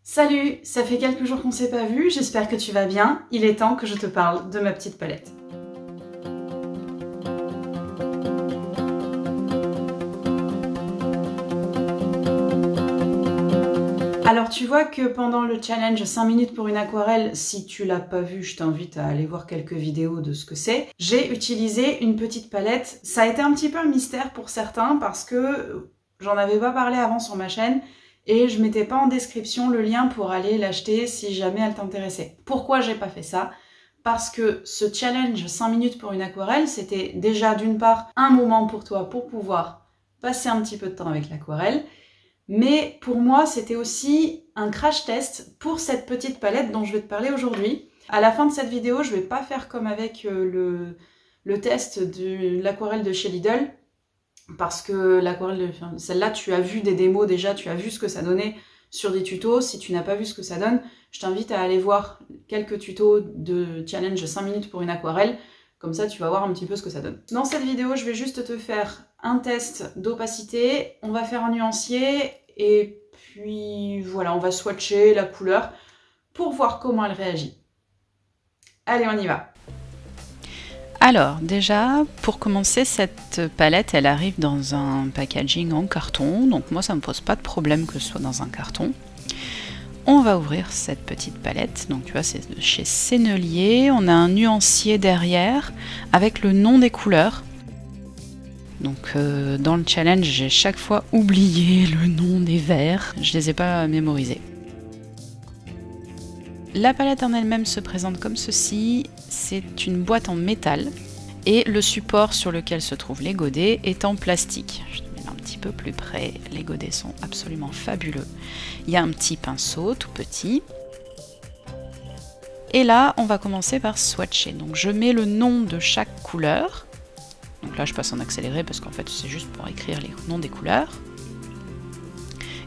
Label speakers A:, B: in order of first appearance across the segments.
A: Salut, ça fait quelques jours qu'on s'est pas vu, j'espère que tu vas bien. Il est temps que je te parle de ma petite palette. Alors tu vois que pendant le challenge 5 minutes pour une aquarelle, si tu l'as pas vu, je t'invite à aller voir quelques vidéos de ce que c'est. J'ai utilisé une petite palette. Ça a été un petit peu un mystère pour certains parce que j'en avais pas parlé avant sur ma chaîne. Et je mettais pas en description le lien pour aller l'acheter si jamais elle t'intéressait. Pourquoi j'ai pas fait ça? Parce que ce challenge 5 minutes pour une aquarelle, c'était déjà d'une part un moment pour toi pour pouvoir passer un petit peu de temps avec l'aquarelle, mais pour moi c'était aussi un crash test pour cette petite palette dont je vais te parler aujourd'hui. À la fin de cette vidéo, je vais pas faire comme avec le test de l'aquarelle de chez Lidl, parce que l'aquarelle, celle-là, tu as vu des démos déjà, tu as vu ce que ça donnait sur des tutos. Si tu n'as pas vu ce que ça donne, je t'invite à aller voir quelques tutos de challenge 5 minutes pour une aquarelle. Comme ça, tu vas voir un petit peu ce que ça donne. Dans cette vidéo, je vais juste te faire un test d'opacité. On va faire un nuancier et puis voilà, on va swatcher la couleur pour voir comment elle réagit. Allez, on y va!
B: Alors déjà, pour commencer, cette palette, elle arrive dans un packaging en carton, donc moi ça me pose pas de problème que ce soit dans un carton. On va ouvrir cette petite palette, donc tu vois c'est de chez Sennelier, on a un nuancier derrière avec le nom des couleurs. Donc dans le challenge, j'ai chaque fois oublié le nom des verres, je les ai pas mémorisés. La palette en elle-même se présente comme ceci, c'est une boîte en métal et le support sur lequel se trouvent les godets est en plastique. Je te mets un petit peu plus près, les godets sont absolument fabuleux. Il y a un petit pinceau tout petit. Et là, on va commencer par swatcher. Donc je mets le nom de chaque couleur. Donc là, je passe en accéléré parce qu'en fait, c'est juste pour écrire les noms des couleurs.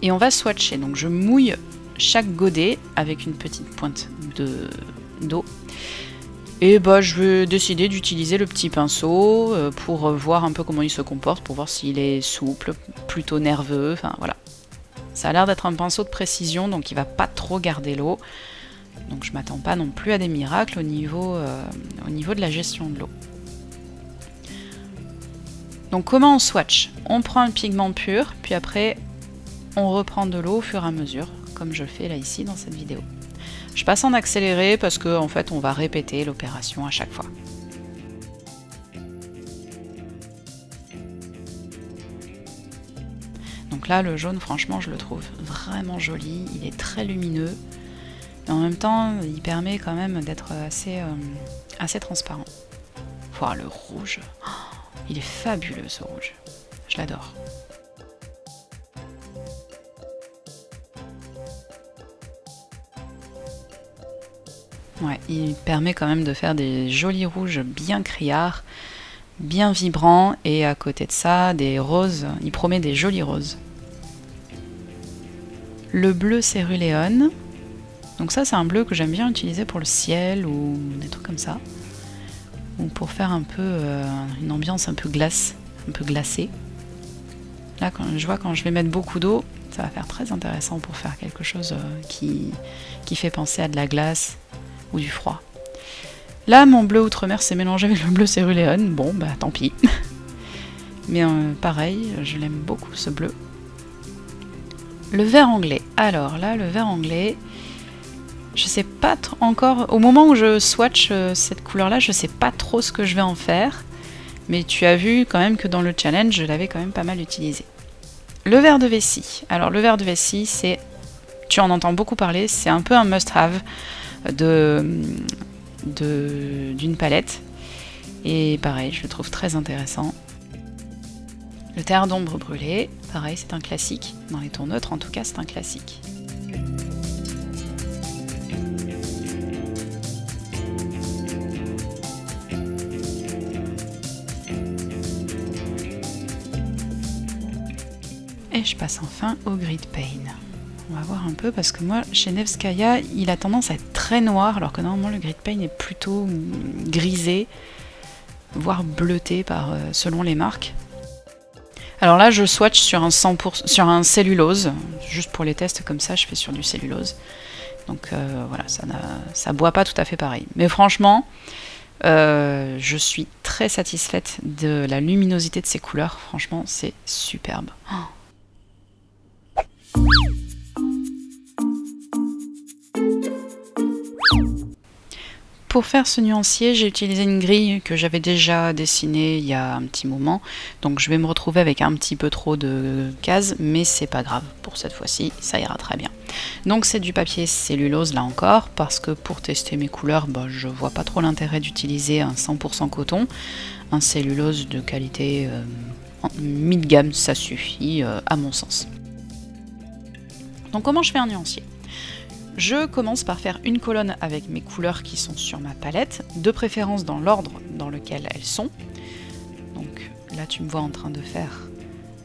B: Et on va swatcher. Donc je mouille chaque godet avec une petite pointe d'eau. Et bah je vais décider d'utiliser le petit pinceau pour voir un peu comment il se comporte, pour voir s'il est souple, plutôt nerveux, enfin voilà. Ça a l'air d'être un pinceau de précision, donc il va pas trop garder l'eau. Donc je m'attends pas non plus à des miracles au niveau de la gestion de l'eau. Donc comment on swatch? On prend un pigment pur, puis après on reprend de l'eau au fur et à mesure, comme je fais là ici dans cette vidéo. Je passe en accéléré parce que en fait on va répéter l'opération à chaque fois. Donc là le jaune franchement je le trouve vraiment joli, il est très lumineux, mais en même temps il permet quand même d'être assez transparent. Voir le rouge, oh, il est fabuleux ce rouge, je l'adore. Ouais, il permet quand même de faire des jolis rouges bien criards, bien vibrants, et à côté de ça, des roses, il promet des jolis roses. Le bleu céruléone, donc ça c'est un bleu que j'aime bien utiliser pour le ciel ou des trucs comme ça, ou pour faire un peu une ambiance un peu glace, un peu glacée. Là quand je vais mettre beaucoup d'eau, ça va faire très intéressant pour faire quelque chose qui fait penser à de la glace ou du froid. Là, mon bleu outre-mer s'est mélangé avec le bleu céruléone. Bon, bah tant pis. Mais pareil, je l'aime beaucoup ce bleu. Le vert anglais. Alors là, le vert anglais, je sais pas encore. Au moment où je swatch cette couleur-là, je sais pas trop ce que je vais en faire. Mais tu as vu quand même que dans le challenge, je l'avais quand même pas mal utilisé. Le vert de vessie. Alors le vert de vessie, c'est, tu en entends beaucoup parler, c'est un peu un must-have d'une palette, et pareil je le trouve très intéressant. Le terre d'ombre brûlé, pareil c'est un classique, dans les tons neutres en tout cas c'est un classique. Et je passe enfin au Grid Paint. On va voir un peu parce que moi chez Nevskaya il a tendance à être très noir alors que normalement le Grid Paint est plutôt grisé, voire bleuté selon les marques. Alors là, je swatch sur un 100%, sur un cellulose, juste pour les tests comme ça, je fais sur du cellulose. Donc voilà, ça boit pas tout à fait pareil. Mais franchement, je suis très satisfaite de la luminosité de ces couleurs. Franchement, c'est superbe. Oh. Pour faire ce nuancier, j'ai utilisé une grille que j'avais déjà dessinée il y a un petit moment, donc je vais me retrouver avec un petit peu trop de cases, mais c'est pas grave, pour cette fois-ci, ça ira très bien. Donc c'est du papier cellulose là encore, parce que pour tester mes couleurs, bah, je vois pas trop l'intérêt d'utiliser un 100% coton, un cellulose de qualité mid-gamme, ça suffit à mon sens. Donc comment je fais un nuancier ? Je commence par faire une colonne avec mes couleurs qui sont sur ma palette, de préférence dans l'ordre dans lequel elles sont. Donc là tu me vois en train de faire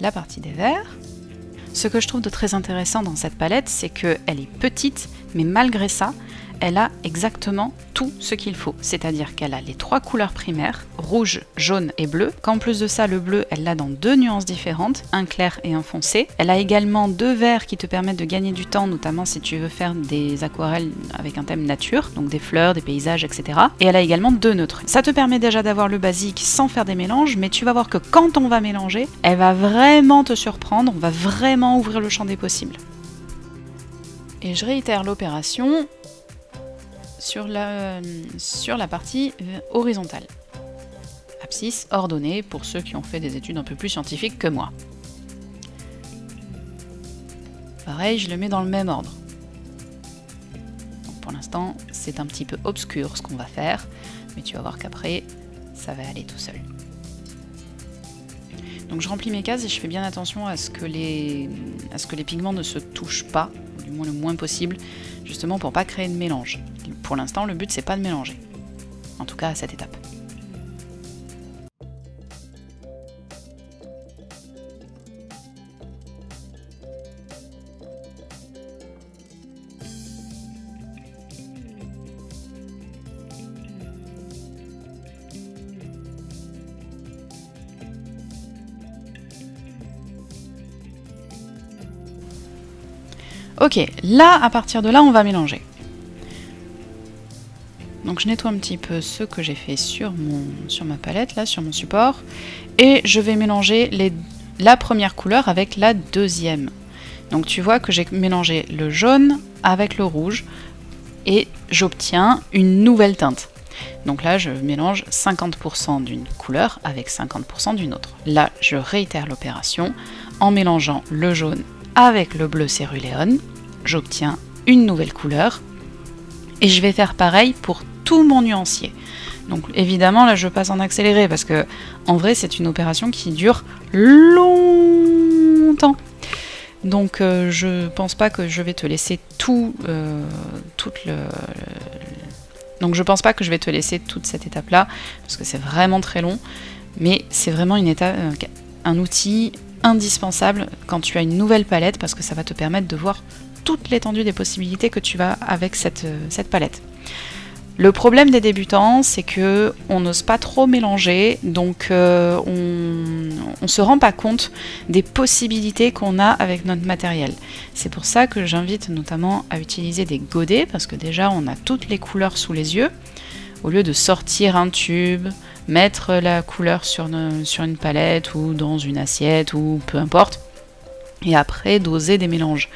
B: la partie des verts. Ce que je trouve de très intéressant dans cette palette, c'est qu'elle est petite, mais malgré ça, elle a exactement tout ce qu'il faut. C'est-à-dire qu'elle a les 3 couleurs primaires, rouge, jaune et bleu. Qu'en plus de ça, le bleu, elle l'a dans 2 nuances différentes, un clair et un foncé. Elle a également 2 verts qui te permettent de gagner du temps, notamment si tu veux faire des aquarelles avec un thème nature, donc des fleurs, des paysages, etc. Et elle a également 2 neutres. Ça te permet déjà d'avoir le basique sans faire des mélanges, mais tu vas voir que quand on va mélanger, elle va vraiment te surprendre, on va vraiment ouvrir le champ des possibles. Et je réitère l'opération sur la partie horizontale. Abscisse ordonnée pour ceux qui ont fait des études un peu plus scientifiques que moi. Pareil, je le mets dans le même ordre. Donc pour l'instant, c'est un petit peu obscur ce qu'on va faire, mais tu vas voir qu'après, ça va aller tout seul. Donc je remplis mes cases et je fais bien attention à ce que les pigments ne se touchent pas, du moins le moins possible, justement pour pas créer de mélange. Pour l'instant, le but c'est pas de mélanger, en tout cas à cette étape. Ok, là, à partir de là, on va mélanger. Donc je nettoie un petit peu ce que j'ai fait sur ma palette, là, sur mon support. Et je vais mélanger la première couleur avec la deuxième. Donc tu vois que j'ai mélangé le jaune avec le rouge. Et j'obtiens une nouvelle teinte. Donc là, je mélange 50% d'une couleur avec 50% d'une autre. Là, je réitère l'opération en mélangeant le jaune avec le bleu céruléon, j'obtiens une nouvelle couleur et je vais faire pareil pour tout mon nuancier. Donc évidemment là je passe en accéléré parce que en vrai c'est une opération qui dure longtemps. Donc je pense pas que je vais te laisser donc je pense pas que je vais te laisser toute cette étape là parce que c'est vraiment très long, mais c'est vraiment une étape, un outil indispensable quand tu as une nouvelle palette parce que ça va te permettre de voir toute l'étendue des possibilités que tu as avec cette palette. Le problème des débutants, c'est que on n'ose pas trop mélanger, donc on se rend pas compte des possibilités qu'on a avec notre matériel. C'est pour ça que j'invite notamment à utiliser des godets, parce que déjà on a toutes les couleurs sous les yeux, au lieu de sortir un tube, mettre la couleur sur une palette ou dans une assiette ou peu importe, et après doser des mélanges.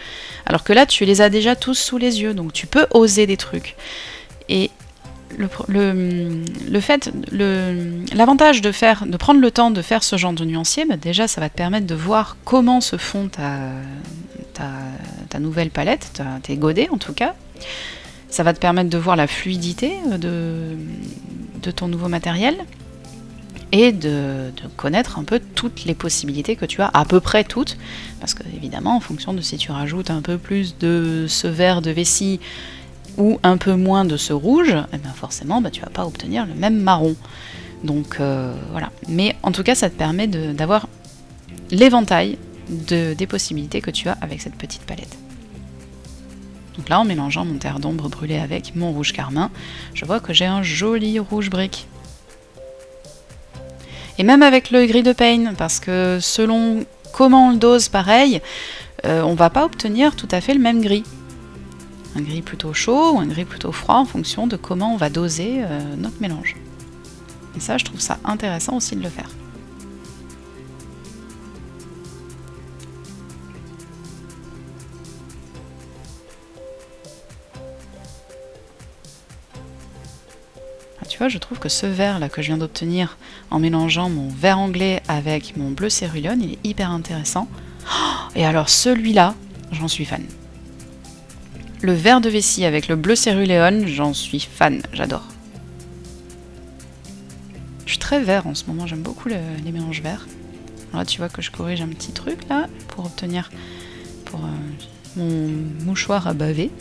B: Alors que là, tu les as déjà tous sous les yeux, donc tu peux oser des trucs. Et l'avantage de prendre le temps de faire ce genre de nuancier, bah déjà ça va te permettre de voir comment se fond ta nouvelle palette, tes godets en tout cas. Ça va te permettre de voir la fluidité de ton nouveau matériel et de connaître un peu toutes les possibilités que tu as, à peu près toutes, parce que évidemment en fonction de si tu rajoutes un peu plus de ce vert de vessie ou un peu moins de ce rouge, et bien forcément tu vas pas obtenir le même marron. Donc voilà. Mais en tout cas ça te permet d'avoir l'éventail des possibilités que tu as avec cette petite palette. Donc là, en mélangeant mon terre d'ombre brûlé avec mon rouge carmin, je vois que j'ai un joli rouge brique. Et même avec le gris de Payne, parce que selon comment on le dose, pareil, on va pas obtenir tout à fait le même gris. Un gris plutôt chaud ou un gris plutôt froid en fonction de comment on va doser notre mélange. Et ça, je trouve ça intéressant aussi de le faire. Tu vois, je trouve que ce vert là que je viens d'obtenir en mélangeant mon vert anglais avec mon bleu céruléon, il est hyper intéressant. Et alors celui-là, j'en suis fan. Le vert de vessie avec le bleu céruléon, j'en suis fan, j'adore. Je suis très vert en ce moment, j'aime beaucoup les mélanges verts. Alors là, tu vois que je corrige un petit truc là pour obtenir mon mouchoir à baver.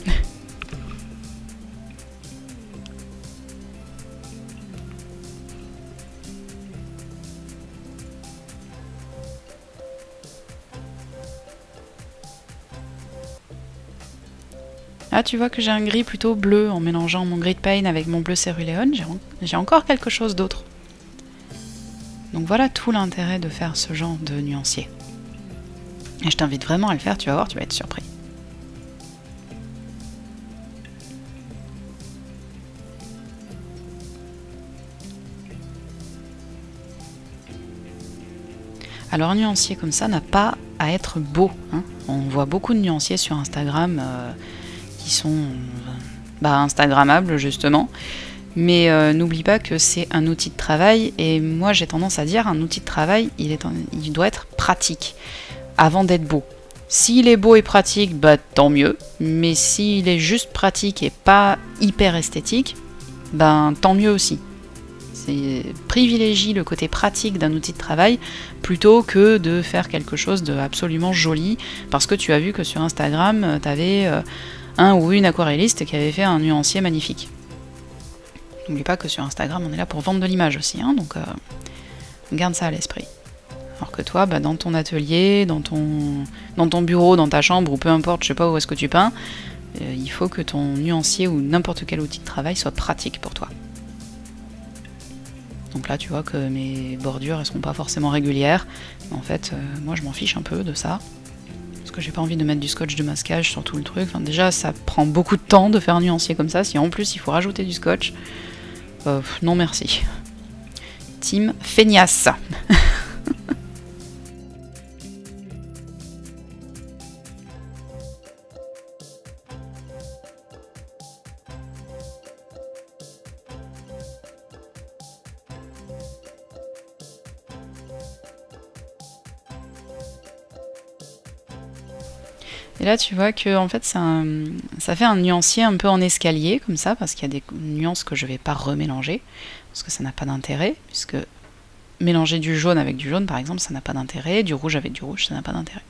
B: Là, tu vois que j'ai un gris plutôt bleu en mélangeant mon gris de pain avec mon bleu céruléon. J'ai encore quelque chose d'autre. Donc voilà tout l'intérêt de faire ce genre de nuancier. Et je t'invite vraiment à le faire, tu vas voir, tu vas être surpris. Alors un nuancier comme ça n'a pas à être beau, hein. On voit beaucoup de nuanciers sur Instagram qui sont instagrammables justement, mais n'oublie pas que c'est un outil de travail, et moi j'ai tendance à dire un outil de travail, il doit être pratique avant d'être beau. S'il est beau et pratique, bah tant mieux, mais s'il est juste pratique et pas hyper esthétique, ben tant mieux aussi. Privilégie le côté pratique d'un outil de travail plutôt que de faire quelque chose de absolument joli, parce que tu as vu que sur Instagram, tu avais un ou une aquarelliste qui avait fait un nuancier magnifique. N'oublie pas que sur Instagram, on est là pour vendre de l'image aussi, hein, donc garde ça à l'esprit. Alors que toi, bah, dans ton atelier, dans ton bureau, dans ta chambre, ou peu importe, je sais pas où est-ce que tu peins, il faut que ton nuancier ou n'importe quel outil de travail soit pratique pour toi. Donc là, tu vois que mes bordures, elles seront pas forcément régulières. Mais en fait, moi, je m'en fiche un peu de ça. Parce que j'ai pas envie de mettre du scotch de masquage sur tout le truc. Enfin, déjà, ça prend beaucoup de temps de faire un nuancier comme ça. Si en plus, il faut rajouter du scotch, non merci. Team feignasse. Et là, tu vois que en fait, ça fait un nuancier un peu en escalier, comme ça, parce qu'il y a des nuances que je ne vais pas remélanger, parce que ça n'a pas d'intérêt, puisque mélanger du jaune avec du jaune, par exemple, ça n'a pas d'intérêt, du rouge avec du rouge, ça n'a pas d'intérêt.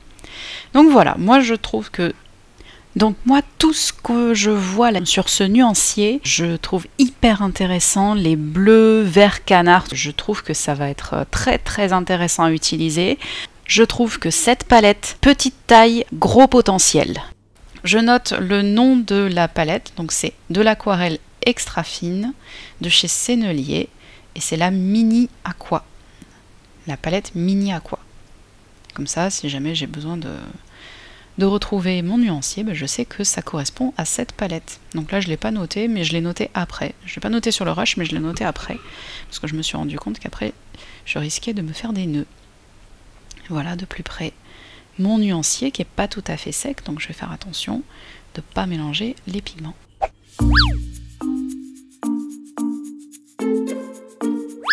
B: Donc voilà, moi je trouve que... Donc moi, tout ce que je vois là sur ce nuancier, je trouve hyper intéressant, les bleus, vert canard, je trouve que ça va être très très intéressant à utiliser. Je trouve que cette palette, petite taille, gros potentiel. Je note le nom de la palette, donc c'est de l'aquarelle extra fine de chez Sennelier, et c'est la Mini Aqua. La palette Mini Aqua. Comme ça, si jamais j'ai besoin de retrouver mon nuancier, ben je sais que ça correspond à cette palette. Donc là, je ne l'ai pas noté, mais je l'ai noté après. Je ne l'ai pas noté sur le rush, mais je l'ai noté après, parce que je me suis rendu compte qu'après, je risquais de me faire des nœuds. Voilà de plus près mon nuancier qui n'est pas tout à fait sec, donc je vais faire attention de ne pas mélanger les pigments.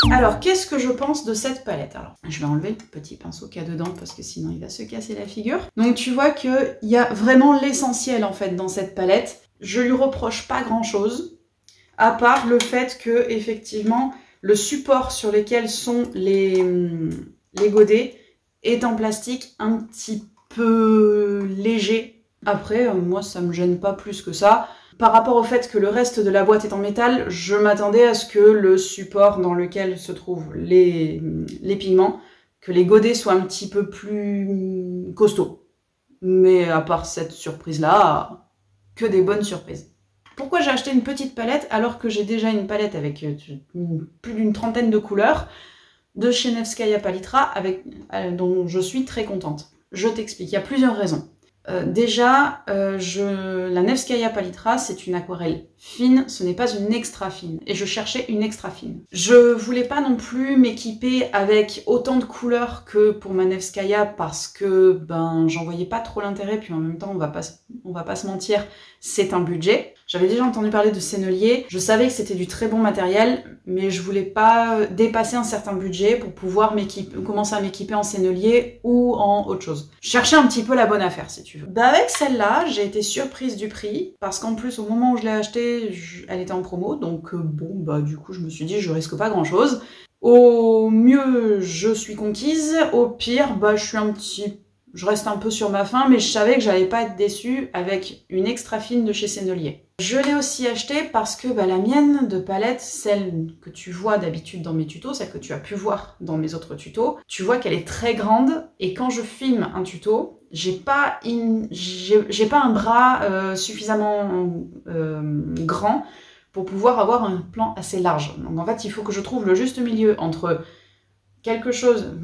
A: Alors, qu'est-ce que je pense de cette palette? Alors, je vais enlever le petit pinceau qu'il y a dedans parce que sinon il va se casser la figure. Donc tu vois qu'il y a vraiment l'essentiel en fait dans cette palette. Je lui reproche pas grand-chose, à part le fait que effectivement le support sur lequel sont les godets est en plastique un petit peu léger. Après, moi, ça me gêne pas plus que ça. Par rapport au fait que le reste de la boîte est en métal, je m'attendais à ce que le support dans lequel se trouvent les pigments, que les godets soient un petit peu plus costauds. Mais à part cette surprise-là, que des bonnes surprises. Pourquoi j'ai acheté une petite palette alors que j'ai déjà une palette avec plus d'une trentaine de couleurs? de chez Nevskaya Palitra dont je suis très contente. Je t'explique, il y a plusieurs raisons. Déjà, la Nevskaya Palitra, c'est une aquarelle fine, ce n'est pas une extra fine. Et je cherchais une extra fine. Je voulais pas non plus m'équiper avec autant de couleurs que pour ma Nevskaya parce que j'en voyais pas trop l'intérêt. Puis en même temps, on va pas se mentir, c'est un budget. J'avais déjà entendu parler de sennelier. Je savais que c'était du très bon matériel, mais je voulais pas dépasser un certain budget pour pouvoir commencer à m'équiper en sennelier ou en autre chose. Je cherchais un petit peu la bonne affaire, si tu veux. Avec celle-là, j'ai été surprise du prix, parce qu'en plus, au moment où je l'ai achetée, elle était en promo, donc du coup, je me suis dit, je risque pas grand-chose. Au mieux, je suis conquise. Au pire, je reste un peu sur ma faim, mais je savais que j'allais pas être déçue avec une extra fine de chez Sennelier. Je l'ai aussi achetée parce que la mienne de palette, celle que tu vois d'habitude dans mes tutos, celle que tu as pu voir dans mes autres tutos, tu vois qu'elle est très grande et quand je filme un tuto, j'ai pas un bras suffisamment grand pour pouvoir avoir un plan assez large. Donc en fait, il faut que je trouve le juste milieu entre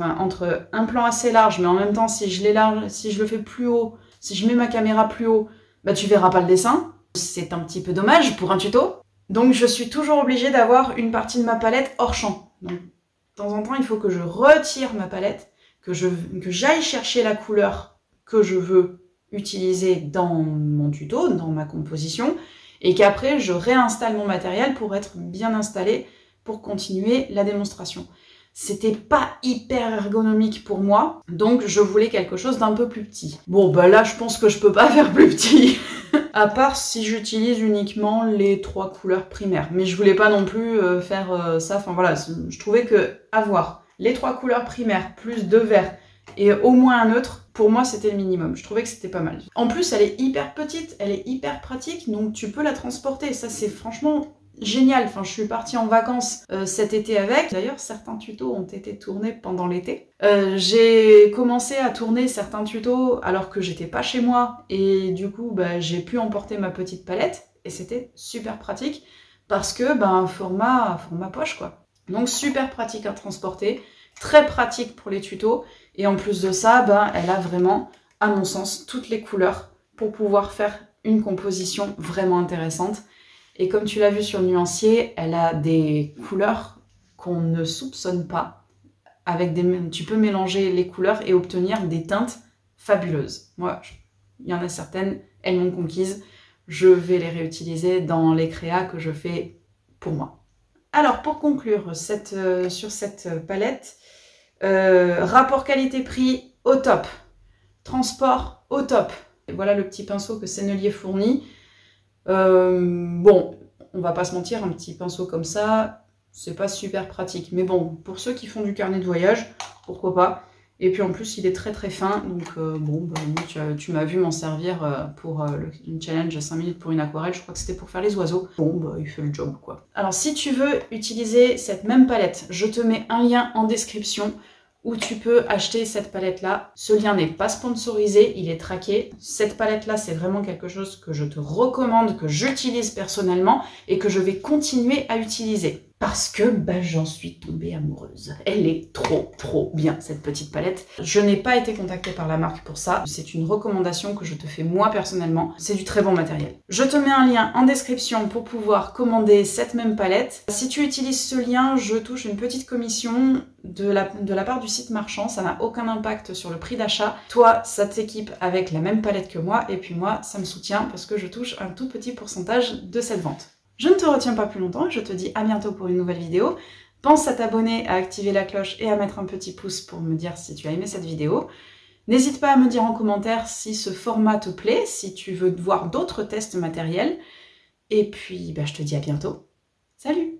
A: entre un plan assez large, mais en même temps, si je le fais plus haut, si je mets ma caméra plus haut, tu verras pas le dessin. C'est un petit peu dommage pour un tuto. Donc je suis toujours obligée d'avoir une partie de ma palette hors champ. Donc de temps en temps, il faut que je retire ma palette, que j'aille chercher la couleur que je veux utiliser dans mon tuto, dans ma composition, et qu'après je réinstalle mon matériel pour être bien installé pour continuer la démonstration. C'était pas hyper ergonomique pour moi, donc je voulais quelque chose d'un peu plus petit. Bon, là, je pense que je peux pas faire plus petit, à part si j'utilise uniquement les 3 couleurs primaires. Mais je voulais pas non plus faire ça, enfin voilà, je trouvais que avoir les 3 couleurs primaires, plus 2 verts, et au moins un neutre, pour moi, c'était le minimum. Je trouvais que c'était pas mal. En plus, elle est hyper petite, elle est hyper pratique, donc tu peux la transporter. Ça, c'est franchement génial. Enfin, je suis partie en vacances cet été avec. D'ailleurs, certains tutos ont été tournés pendant l'été. J'ai commencé à tourner certains tutos alors que j'étais pas chez moi. Et du coup, j'ai pu emporter ma petite palette. Et c'était super pratique parce que, format poche, quoi. Donc, super pratique à transporter. Très pratique pour les tutos. Et en plus de ça, elle a vraiment, à mon sens, toutes les couleurs pour pouvoir faire une composition vraiment intéressante. Et comme tu l'as vu sur le nuancier, elle a des couleurs qu'on ne soupçonne pas. Tu peux mélanger les couleurs et obtenir des teintes fabuleuses. Moi, il y en a certaines, elles m'ont conquise. Je vais les réutiliser dans les créas que je fais pour moi. Alors, pour conclure sur cette palette, rapport qualité-prix au top. Transport au top. Et voilà le petit pinceau que Sennelier fournit. On va pas se mentir, un petit pinceau comme ça, c'est pas super pratique. Mais bon, pour ceux qui font du carnet de voyage, pourquoi pas. Et puis en plus, il est très très fin. Donc tu m'as vu m'en servir pour une challenge 5 minutes pour une aquarelle. Je crois que c'était pour faire les oiseaux. Il fait le job, quoi. Alors si tu veux utiliser cette même palette, je te mets un lien en description où tu peux acheter cette palette-là. Ce lien n'est pas sponsorisé, il est traqué. Cette palette-là, c'est vraiment quelque chose que je te recommande, que j'utilise personnellement et que je vais continuer à utiliser. Parce que j'en suis tombée amoureuse. Elle est trop bien, cette petite palette. Je n'ai pas été contactée par la marque pour ça. C'est une recommandation que je te fais moi personnellement. C'est du très bon matériel. Je te mets un lien en description pour pouvoir commander cette même palette. Si tu utilises ce lien, je touche une petite commission de la part du site marchand. Ça n'a aucun impact sur le prix d'achat. Toi, ça t'équipe avec la même palette que moi. Et puis moi, ça me soutient parce que je touche un tout petit pourcentage de cette vente. Je ne te retiens pas plus longtemps et je te dis à bientôt pour une nouvelle vidéo. Pense à t'abonner, à activer la cloche et à mettre un petit pouce pour me dire si tu as aimé cette vidéo. N'hésite pas à me dire en commentaire si ce format te plaît, si tu veux voir d'autres tests matériels. Et puis, je te dis à bientôt. Salut!